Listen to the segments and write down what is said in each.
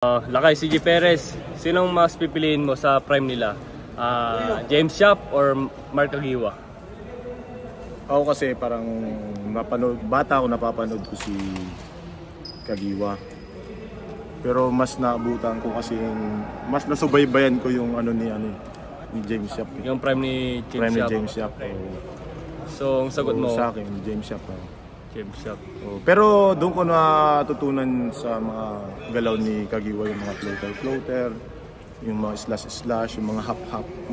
Lakay, CJ Perez, sinong mas pipiliin mo sa prime nila? James Yap or Mark Caguioa? Ako kasi parang bata ako napapanood ko si Caguioa. Pero mas naabutan ko kasi mas nasubaybayan ko yung ni James Yap. Yung prime ni James Yap. So, ang sagot mo? Sa akin, James Yap. James Yap. Pero doon ko natutunan sa mga galaw ni Caguioa, yung mga floater, yung mga slash, yung mga hop.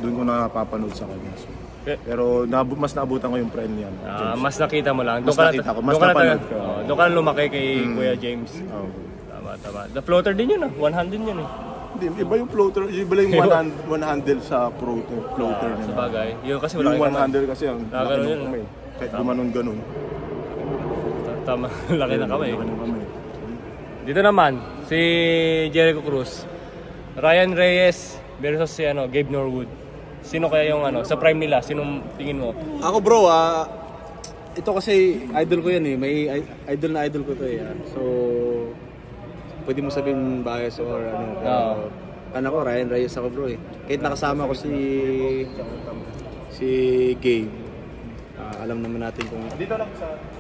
Doon ko napapanood sa kanya. So, pero mas naabutan ko yung friend niya. Mas nakita mo lang. Mas nakita ko, mas napanood ko. Doon ka na lumaki kay Kuya James. Tama. The floater din yun, one-hand din yun . Hindi, iba yung floater, iba lang yung one-handle sa floater niya. Sabagay. Yun kasi wala yung one-handle kasi ang laki ng kamay. Kahit gumanon-ganon. Tama, laki na kamay. Dito naman, si Jericho Cruz. Ryan Reyes versus si Gabe Norwood. Sino kaya yung sa prime nila? Sinong tingin mo? Ako bro, ito kasi idol ko yan . May idol na idol ko to . So, pwede mo sabihin bias or ko, Ryan Reyes ako bro . Kahit nakasama ko si Gabe, alam naman natin kung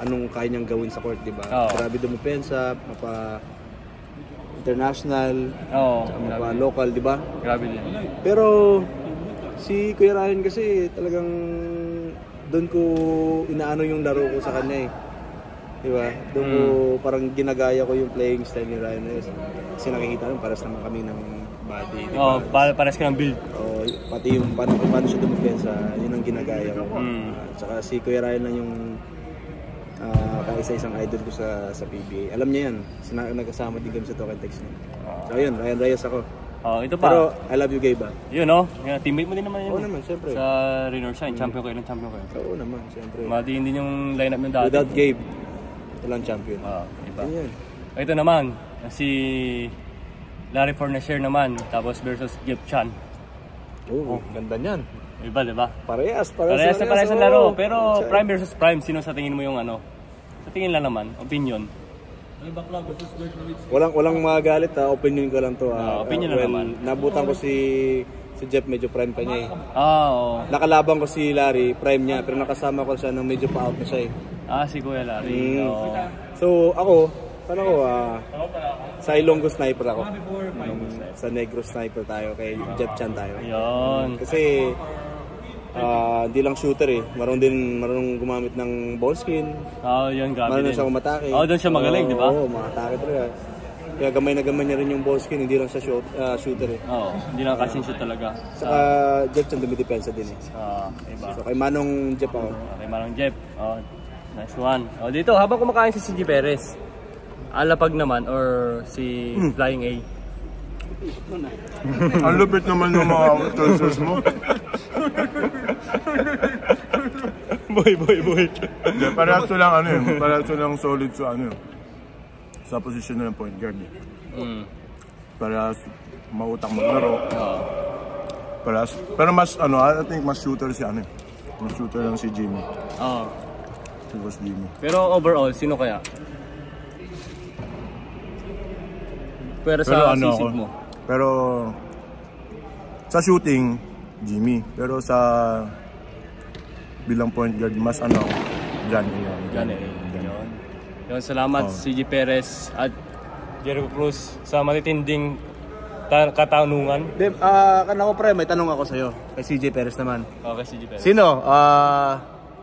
anong kaya niyang gawin sa court, diba? Grabe dumipensa, international, local, diba? Grabe din. Pero si Kuya Ryan kasi talagang doon ko inaano yung laro ko sa kanya . Diba? Doon ko parang ginagaya ko yung playing style ni Ryan Reyes. Kasi nakikita naman paras naman kami ng body, diba? Paras ka ng build. Pati yung paano siya dumipensa, yun ang ginagaya ko. Tsaka si Kuya Ryan lang yung kaisa-isang idol ko sa PBA. Alam niya yan, nagkasama din kami sa Talk and Text niya. So yun, Ryan Reyes ako. Ito pa. Pero I love you, Gabe. Yun teammate mo din naman yun. Oo naman, siyempre. Sa Riverside, champion kayo. Oo naman, siyempre. Matiin din yung lineup ng dati. Without Gabe, walang champion. Diba? Yan. Ito naman, si Larry Fornacier naman, tapos versus Jeff Chan. Ganda niyan. Iba, diba? Parehas ang laro. Pero prime versus prime, sino sa tingin mo yung Sa tingin lang naman, opinion. Walang magalit opinion ko lang to. Opinion na naman. Nabutan ko si Jeff, medyo prime pa niya . Nakalaban ko si Larry, prime niya, pero nakasama ko siya nang medyo pa-out na siya . Si Kuya Larry. So ako, sa Ilonggo sniper ako. Sa Negro sniper tayo, kay Jeff Chan tayo. Yun. Kasi hindi lang shooter marunong gumamit ng ball skin. Yun, grabe marunong din. siya umatake. Doon siya magaling, di ba? Umatake talaga. Kaya gamay na gamay niya rin yung ball skin, hindi lang siya shooter . Hindi lang kasing shoot talaga. Saka Jeff Chan dumidepensa din . Iba. So kay Manong Jeff ako. Kay Manong Jeff. Nice one. Dito, habang kumakain si CJ Perez, Alapag naman or si Flying A? Ang lupit naman ng mga choices mo. Boy. Parehas lang solid sa posisyon ng point guard . Parehas mautak maglaro. Pero mas I think mas shooter si mas shooter lang si Jimmy. Si Boss Jimmy. Pero overall, sino kaya? Pero sa sisig mo? Pero sa shooting, Jimmy. Pero sa bilang point guard, mas Johnny. Yun, salamat CJ Perez at Jericho Cruz sa matitinding katanungan. Ako pre, may tanong ako sa'yo. Kay CJ Perez naman. Okay, CJ Perez.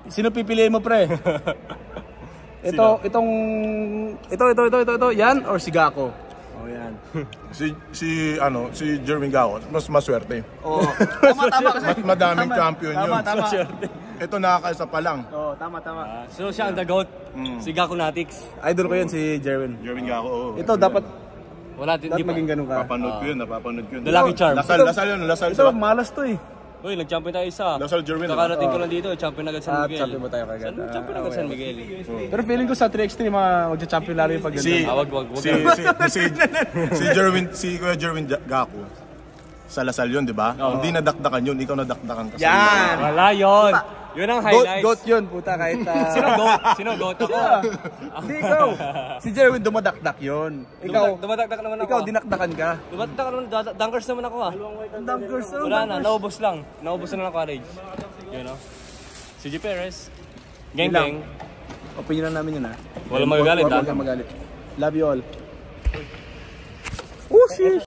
Sino pipiliin mo pre? Ito, yan or si Gako? Yan. si Jerwin Gao, mas maswerte. Tama kasi. Madaming champion yun. Tama. Ito nakakaisa pa lang. Tama. So siya ang the GOAT, si Gako Natix. Idol ko yan si Jerwin. Jerwin Gao. Ito dapat maging ganun ka. Napapanood ko yun. The Lucky Charm. Lasal. Ito malas to . Uy, nag-champion tayo isa. Lasal Jerwin. Kakarating ko lang dito, champion agad San Miguel. Champion ba tayo kagad? Champion agad San Miguel. Pero feeling ko sa 3x3 magcha-champion lalo yung pag si Kuya Jerwin Gako. Sa Lasal yun, di ba? Hindi nadakdakan yun, ikaw nadakdakan kasi. Yan! Wala yun! Yun ang highlights. Goat yun, puta, kahit... Sino goat? Sino goat ako? Hindi ikaw. Si Jerwin dumadakdak yun. Ikaw, Dumadagdag naman ako. ikaw dinakdakan ka. Dumadagdag naman, dunkers naman ako ah. Dunkers. Wala na, naubos lang. Naubos na ng college. Yun know? Si G. Perez. Gang Yun lang. gang. Opinion lang namin yun ha. Walang magagalit, Huwag ha? kang magalit. Love you all. Oh shit!